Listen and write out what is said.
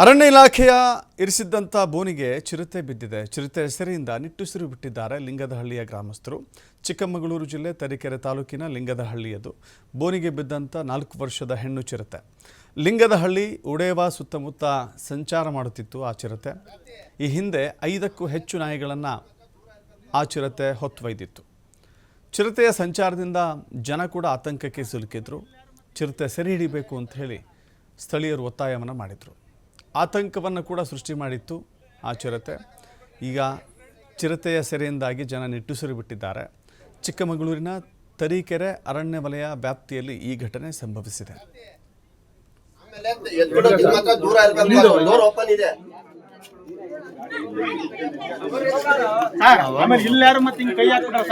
ಅರಣ್ಯ ಇಲಾಖೆಯ ಇರಿಸಿದ್ದಂಥ ಬೋನಿಗೆ ಚಿರತೆ ಬಿದ್ದಿದೆ. ಚಿರತೆ ಹೆಸರಿನಿಂದ ನಿಟ್ಟುಸಿರು ಬಿಟ್ಟಿದ್ದಾರೆ ಲಿಂಗದಹಳ್ಳಿಯ ಗ್ರಾಮಸ್ಥರು. ಚಿಕ್ಕಮಗಳೂರು ಜಿಲ್ಲೆ ತರೀಕೆರೆ ತಾಲೂಕಿನ ಲಿಂಗದಹಳ್ಳಿಯದು. ಬೋನಿಗೆ ಬಿದ್ದಂಥ 4 ವರ್ಷದ ಹೆಣ್ಣು ಚಿರತೆ. ಲಿಂಗದಹಳ್ಳಿ ಉಡೇವಾ ಸುತ್ತಮುತ್ತ ಸಂಚಾರ ಮಾಡುತ್ತಿತ್ತು ಆ ಚಿರತೆ. ಈ ಹಿಂದೆ 5ಕ್ಕೂ ಹೆಚ್ಚು ನಾಯಿಗಳನ್ನು ಆ ಚಿರತೆ ಹೊತ್ತೊಯ್ದಿತ್ತು. ಚಿರತೆಯ ಸಂಚಾರದಿಂದ ಜನ ಕೂಡ ಆತಂಕಕ್ಕೆ ಸಿಲುಕಿದ್ರು. ಚಿರತೆ ಸೆರೆ ಹಿಡಿಬೇಕು ಅಂತ ಹೇಳಿ ಸ್ಥಳೀಯರು ಒತ್ತಾಯವನ್ನು ಮಾಡಿದರು. ಆತಂಕವನ್ನು ಕೂಡ ಸೃಷ್ಟಿ ಮಾಡಿತ್ತು ಆ ಚಿರತೆ. ಈಗ ಚಿರತೆಯ ಸೆರೆಯಿಂದಾಗಿ ಜನ ನಿಟ್ಟುಸಿರು ಬಿಟ್ಟಿದ್ದಾರೆ. ಚಿಕ್ಕಮಗಳೂರಿನ ತರೀಕೆರೆ ಅರಣ್ಯ ವಲಯ ವ್ಯಾಪ್ತಿಯಲ್ಲಿ ಈ ಘಟನೆ ಸಂಭವಿಸಿದೆ. ಆಮೇಲೆ ದೂರ ಇರಬೇಕು, ಡೋರ್ ಓಪನ್ ಇದೆ. ಆಮೇಲೆ ಇಲ್ಲಿ ಯಾರು ಮತ್ತೆ ಕೈ ಹಾಕ್ಬಿಟ್ರೆ